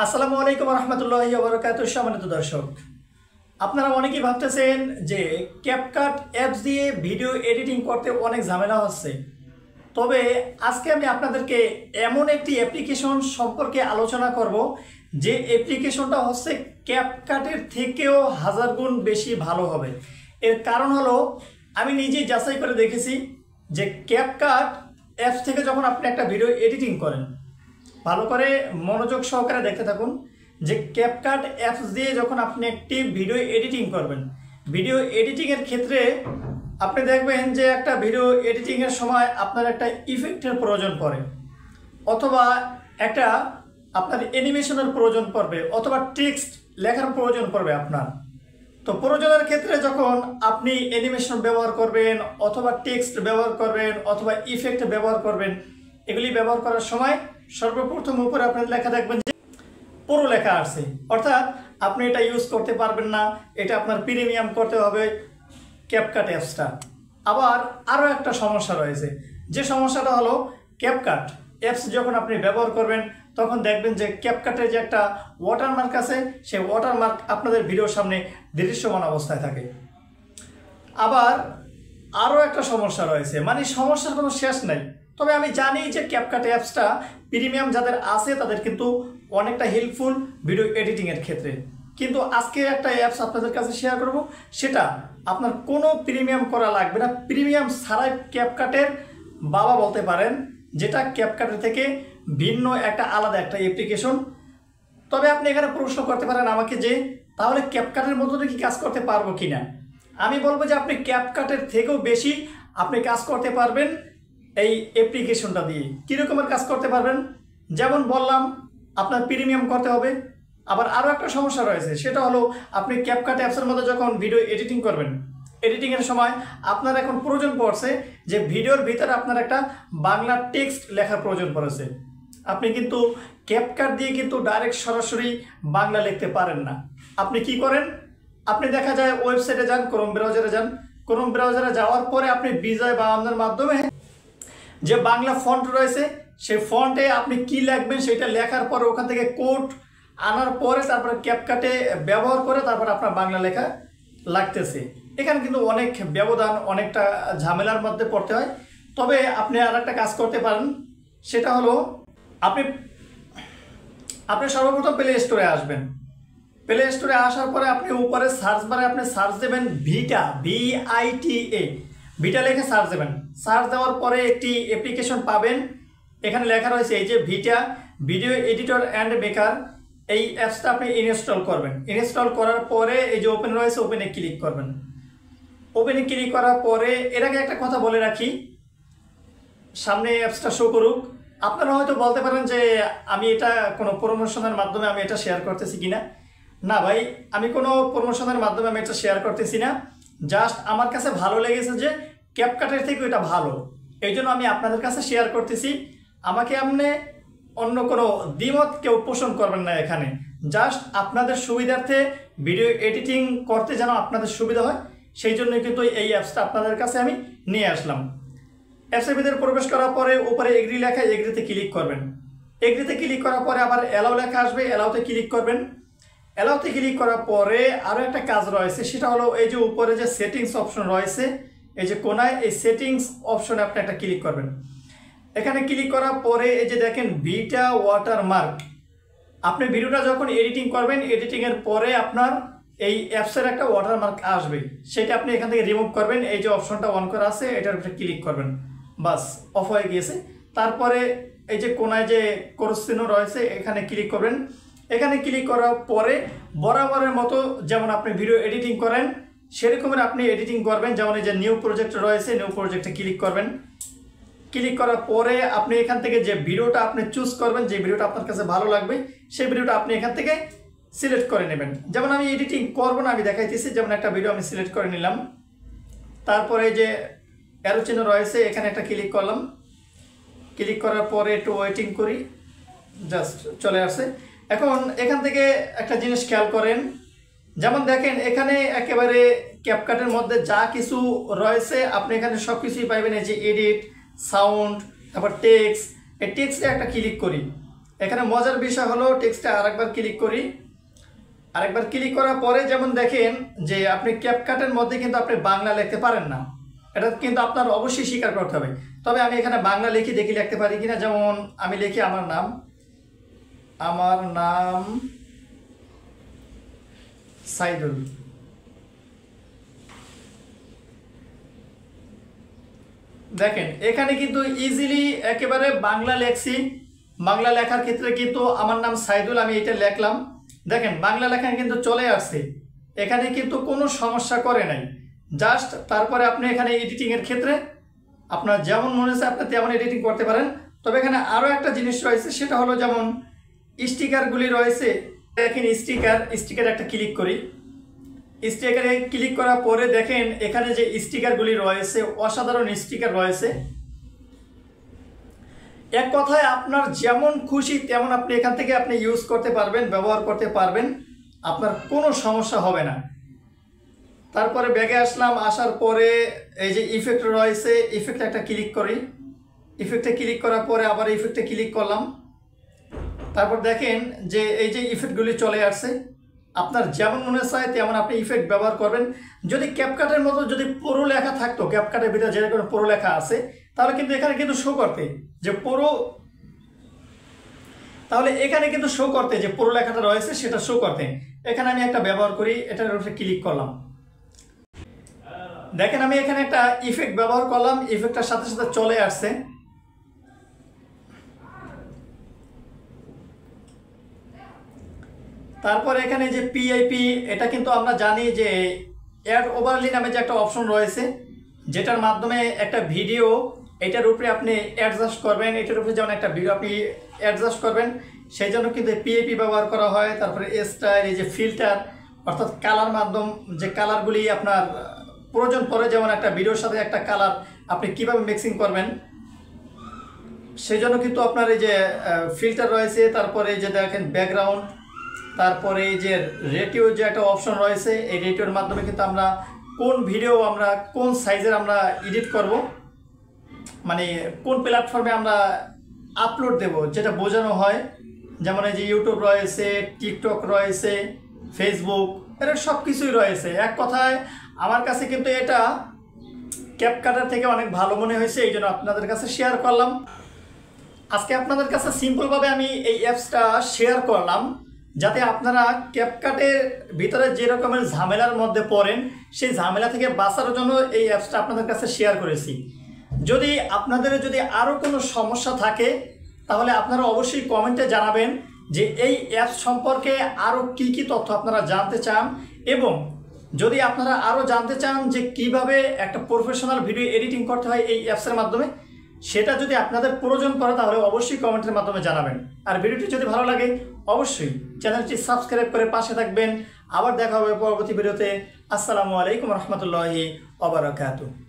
আসসালামু আলাইকুম রহমতুল্লাহি ওয়া বারাকাতুহু। সম্মানিত দর্শক, আপনারা অনেকেই ভাবতেছেন যে ক্যাপকাট অ্যাপস দিয়ে ভিডিও এডিটিং করতে অনেক ঝামেলা হচ্ছে। তবে আজকে আমি আপনাদেরকে এমন একটি অ্যাপ্লিকেশন সম্পর্কে আলোচনা করব যে অ্যাপ্লিকেশনটা হচ্ছে ক্যাপকাটের থেকেও হাজার গুণ বেশি ভালো হবে। এর কারণ হলো আমি নিজেই যাচাই করে দেখেছি যে ক্যাপকাট অ্যাপস থেকে যখন আপনি একটা ভিডিও এডিটিং করেন, ভালো করে মনোযোগ সহকারে দেখতে থাকুন যে ক্যাপকাট অ্যাপস দিয়ে যখন আপনি একটি ভিডিও এডিটিং করবেন, ভিডিও এডিটিংয়ের ক্ষেত্রে আপনি দেখবেন যে একটা ভিডিও এডিটিংয়ের সময় আপনার একটা ইফেক্টের প্রয়োজন পড়ে, অথবা একটা আপনার অ্যানিমেশনের প্রয়োজন পড়বে, অথবা টেক্সট লেখার প্রয়োজন পড়বে আপনার। তো প্রয়োজনের ক্ষেত্রে যখন আপনি অ্যানিমেশন ব্যবহার করবেন, অথবা টেক্সট ব্যবহার করবেন, অথবা ইফেক্ট ব্যবহার করবেন, এগুলি ব্যবহার করার সময় সর্বপ্রথম উপরে আপনার লেখা দেখবেন যে পুরো লেখা আছে, অর্থাৎ আপনি এটা ইউজ করতে পারবেন না, এটা আপনার প্রিমিয়াম করতে হবে ক্যাপকাট অ্যাপসটা। আবার আরও একটা সমস্যা রয়েছে, যে সমস্যাটা হলো ক্যাপকাট অ্যাপস যখন আপনি ব্যবহার করবেন তখন দেখবেন যে ক্যাপকাটের যে একটা ওয়াটারমার্ক আছে, সেই ওয়াটারমার্ক আপনাদের ভিডিওর সামনে দৃশ্যমান অবস্থায় থাকে। আবার আরও একটা সমস্যা রয়েছে, মানে সমস্যার কোনো শেষ নাই। তবে আমি জানি যে ক্যাপকাট অ্যাপসটা প্রিমিয়াম যাদের আছে তাদের কিন্তু অনেকটা হেল্পফুল ভিডিও এডিটিংয়ের ক্ষেত্রে। কিন্তু আজকে একটা অ্যাপস আপনাদের কাছে শেয়ার করব, সেটা আপনার কোনো প্রিমিয়াম করা লাগবে না, প্রিমিয়াম ছাড়াই ক্যাপকাটের বাবা বলতে পারেন, যেটা ক্যাপকাটের থেকে ভিন্ন একটা আলাদা একটা অ্যাপ্লিকেশন। তবে আপনি এখানে প্রশ্ন করতে পারেন আমাকে যে তাহলে ক্যাপকাটের মতো কি কাজ করতে পারবো কি না। আমি বলবো যে আপনি ক্যাপকাটের থেকেও বেশি আপনি কাজ করতে পারবেন এই অ্যাপ্লিকেশনটা দিয়ে। কীরকমের কাজ করতে পারবেন, যেমন বললাম আপনার প্রিমিয়াম করতে হবে। আবার আরও একটা সমস্যা রয়েছে, সেটা হলো আপনি ক্যাপকাট অ্যাপসের মধ্যে যখন ভিডিও এডিটিং করবেন, এডিটিংয়ের সময় আপনার এখন প্রয়োজন পড়ছে যে ভিডিওর ভিতরে আপনার একটা বাংলা টেক্সট লেখার প্রয়োজন পড়েছে। আপনি কিন্তু ক্যাপকাট দিয়ে কিন্তু ডাইরেক্ট সরাসরি বাংলা লিখতে পারেন না। আপনি কি করেন, আপনি দেখা যায় ওয়েবসাইটে যান, ক্রোম ব্রাউজারে যান, ক্রোম ব্রাউজারে যাওয়ার পরে আপনি বিজয় বা আপনার মাধ্যমে যে বাংলা ফন্ট রয়েছে সেই ফন্টে আপনি কি লিখবেন সেটা লেখার পরে ওখান থেকে কোড আনার পরে তারপরে ক্যাপকাটে ব্যবহার করে তারপর আপনার বাংলা লেখা লাগতেছে। এখানে কিন্তু অনেক ব্যবধান, অনেকটা ঝামেলার মধ্যে পড়তে হয়। তবে আপনি আর একটা কাজ করতে পারেন, সেটা হলো আপনি সর্বপ্রথম প্লে স্টোরে আসবেন। প্লে স্টোরে আসার পরে আপনি উপরে সার্চ বারে আপনি সার্চ দেবেন ভিটা, VITA, ভিটা লিখে সার্চ দেবেন। সার্চ দেওয়ার পরে একটি অ্যাপ্লিকেশন পাবেন, এখানে লেখা রয়েছে এই যে ভিটা ভিডিও এডিটর অ্যান্ড মেকার। এই অ্যাপসটা আপনি ইনস্টল করবেন। ইনস্টল করার পরে এই যে ওপেন রয়েছে, ওপেনে ক্লিক করবেন। ওপেনে ক্লিক করার পরে এর আগে একটা কথা বলে রাখি, সামনে অ্যাপসটা শো করুক। আপনারা হয়তো বলতে পারেন যে আমি এটা কোনো প্রমোশনের মাধ্যমে আমি এটা শেয়ার করতেছি কিনা। না ভাই, আমি কোনো প্রমোশনের মাধ্যমে আমি এটা শেয়ার করতেছি না, জাস্ট আমার কাছে ভালো লেগেছে যে ক্যাপকাটের থেকে এটা ভালো, এই জন্য আমি আপনাদের কাছে শেয়ার করতেছি। আমাকে আপনি অন্য কোনো দ্বিমত কেউ পোষণ করবেন না এখানে, জাস্ট আপনাদের সুবিধার্থে ভিডিও এডিটিং করতে যেন আপনাদের সুবিধা হয় সেই জন্যই কিন্তু এই অ্যাপসটা আপনাদের কাছে আমি নিয়ে আসলাম। অ্যাপসের ভিতরে প্রবেশ করার পরে উপরে এগ্রি লেখা, এগ্রিতে ক্লিক করবেন। এগ্রিতে ক্লিক করার পরে আবার অ্যালাউ লেখা আসবে, অ্যালাউতে ক্লিক করবেন। অ্যালাউতে ক্লিক করার পরে আরও একটা কাজ রয়েছে, সেটা হলো এই যে উপরে যে সেটিংস অপশন রয়েছে, এই যে কোনায় এই সেটিংস অপশনে আপনি একটা ক্লিক করবেন। এখানে ক্লিক করার পরে এই যে দেখেন ভিটা ওয়াটারমার্ক, আপনি ভিডিওটা যখন এডিটিং করবেন, এডিটিংয়ের পরে আপনার এই অ্যাপসের একটা ওয়াটারমার্ক আসবে, সেটা আপনি এখান থেকে রিমুভ করবেন। এই যে অপশনটা অন করা আছে এটার উপরে ক্লিক করবেন, বাস অফ হয়ে গিয়েছে। তারপরে এই যে কোনায় যে ক্রস চিহ্ন রয়েছে এখানে ক্লিক করবেন। এখানে ক্লিক করার পরে বরাবরের মতো যেমন আপনি ভিডিও এডিটিং করেন সেরকমের আপনি এডিটিং করবেন। যেমন এই যে নিউ প্রজেক্ট রয়েছে, নিউ প্রজেক্টে ক্লিক করবেন। ক্লিক করার পরে আপনি এখান থেকে যে ভিডিওটা আপনি চুজ করবেন, যে ভিডিওটা আপনার কাছে ভালো লাগবে সেই ভিডিওটা আপনি এখান থেকে সিলেক্ট করে নেবেন। যেমন আমি এডিটিং করবো না, আমি দেখাইতেছি, যেমন একটা ভিডিও আমি সিলেক্ট করে নিলাম। তারপরে যে অ্যারো চিহ্ন রয়েছে এখানে একটা ক্লিক করলাম। ক্লিক করার পরে একটু ওয়েটিং করি, জাস্ট চলে আসে। এখন এখান থেকে একটা জিনিস খেয়াল করেন, যেমন দেখেন এখানে একেবারে ক্যাপকাটের মধ্যে যা কিছু রয়েছে আপনি এখানে সব কিছুই পাইবেন। এই যে এডিট, সাউন্ড, তারপর টেক্সট, এই টেক্সটে একটা ক্লিক করি। এখানে মজার বিষয় হলো টেক্সটে আরেকবার ক্লিক করি। আরেকবার ক্লিক করার পরে যেমন দেখেন যে আপনি ক্যাপকাটের মধ্যে কিন্তু আপনি বাংলা লিখতে পারেন না, এটা কিন্তু আপনার অবশ্যই স্বীকার করতে হবে। তবে আমি এখানে বাংলা লিখি, দেখি লিখতে পারি কিনা। যেমন আমি লিখি আমার নাম সাইদুল। দেখেন এখানে কিন্তু ইজিলি একেবারে বাংলা লেখছি। বাংলা লেখার ক্ষেত্রে কিন্তু আমার নাম সাইদুল, আমি এটা লিখলাম। দেখেন বাংলা লেখা কিন্তু চলে আসছে, এখানে কিন্তু কোনো সমস্যা করে নাই। জাস্ট তারপরে আপনি এখানে এডিটিংয়ের ক্ষেত্রে আপনার যেমন মনে হচ্ছে আপনি তেমন এডিটিং করতে পারেন। তবে এখানে আরও একটা জিনিস রয়েছে, সেটা হলো যেমন স্টিকারগুলি রয়েছে। দেখেন স্টিকার একটা ক্লিক করি। স্টিকারে ক্লিক করার পরে দেখেন এখানে যে স্টিকারগুলি রয়েছে, অসাধারণ স্টিকার রয়েছে। এক কথায় আপনার যেমন খুশি তেমন আপনি এখান থেকে আপনি ইউজ করতে পারবেন, ব্যবহার করতে পারবেন, আপনার কোনো সমস্যা হবে না। তারপরে ব্যাগে আসলাম, আসার পরে এই যে ইফেক্ট রয়েছে, ইফেক্টে একটা ক্লিক করি। ইফেক্টে ক্লিক করার পরে আবার ইফেক্টে ক্লিক করলাম। তারপর দেখেন যে এই যে ইফেক্টগুলি চলে আসছে। আপনার যেমন মনে চায় তেমন আপনি ইফেক্ট ব্যবহার করবেন। যদি ক্যাপকাটের মতো যদি পুরো লেখা থাকতো, ক্যাপকাটের ভিতরে যে কোনো পুরো লেখা আছে, তাহলে কিন্তু এখানে কিন্তু শো করতে যে পুরো, তাহলে এখানে কিন্তু শো করতে যে পুরো লেখাটা রয়েছে সেটা শো করতে। এখানে আমি একটা ব্যবহার করি, এটার উপরে ক্লিক করলাম। দেখেন আমি এখানে একটা ইফেক্ট ব্যবহার করলাম, ইফেক্টটার সাথে সাথে চলে আসছে। তারপর এখানে যে পিআইপি, এটা কিন্তু আমরা জানি যে অ্যাড ওভারলি নামে যে একটা অপশন রয়েছে, যেটার মাধ্যমে একটা ভিডিও এটার উপরে আপনি অ্যাডজাস্ট করবেন, এটার উপরে যেমন একটা ভিডিও আপনি অ্যাডজাস্ট করবেন, সেই জন্য কিন্তু পিআইপি ব্যবহার করা হয়। তারপরে স্টাইল, এই যে ফিল্টার, অর্থাৎ কালার মাধ্যম, যে কালারগুলি আপনার প্রয়োজন পড়ে, যেমন একটা ভিডিওর সাথে একটা কালার আপনি কিভাবে মিক্সিং করবেন, সেই জন্য কিন্তু আপনার এই যে ফিল্টার রয়েছে। তারপরে এই যে দেখেন ব্যাকগ্রাউন্ড, তারপরে এই যে রেটিও যে একটা অপশন রয়েছে, এই রেটিওর মাধ্যমে কিন্তু আমরা কোন ভিডিও আমরা কোন সাইজের আমরা এডিট করব, মানে কোন প্ল্যাটফর্মে আমরা আপলোড দেব, যেটা বোঝানো হয়। যেমন এই যে ইউটিউব রয়েছে, টিকটক রয়েছে, ফেসবুক, এর সব কিছুই রয়েছে। এক কথায় আমার কাছে কিন্তু এটা ক্যাপকাটার থেকে অনেক ভালো মনে হয়েছে, এই জন্য আপনাদের কাছে শেয়ার করলাম। আজকে আপনাদের কাছে সিম্পলভাবে আমি এই অ্যাপসটা শেয়ার করলাম, যাতে আপনারা ক্যাপকাটের ভিতরে যে রকমের ঝামেলার মধ্যে পড়েন, সেই ঝামেলা থেকে বাঁচার জন্য এই অ্যাপসটা আপনাদের কাছে শেয়ার করেছি। যদি আপনাদের আরও কোনো সমস্যা থাকে, তাহলে আপনারা অবশ্যই কমেন্টে জানাবেন যে এই অ্যাপস সম্পর্কে আরও কি কি তথ্য আপনারা জানতে চান, এবং যদি আপনারা আরও জানতে চান যে কিভাবে একটা প্রফেশনাল ভিডিও এডিটিং করতে হয় এই অ্যাপসের মাধ্যমে, সেটা যদি আপনাদের প্রয়োজন পড়ে তাহলে অবশ্যই কমেন্টের মাধ্যমে জানাবেন। আর ভিডিওটি যদি ভালো লাগে অবশ্যই চ্যানেলটি সাবস্ক্রাইব করে পাশে থাকবেন। আবার দেখা হবে পরবর্তী ভিডিওতে। আসসালামু আলাইকুম রহমতুল্লাহি ওয়া বারাকাতুহু।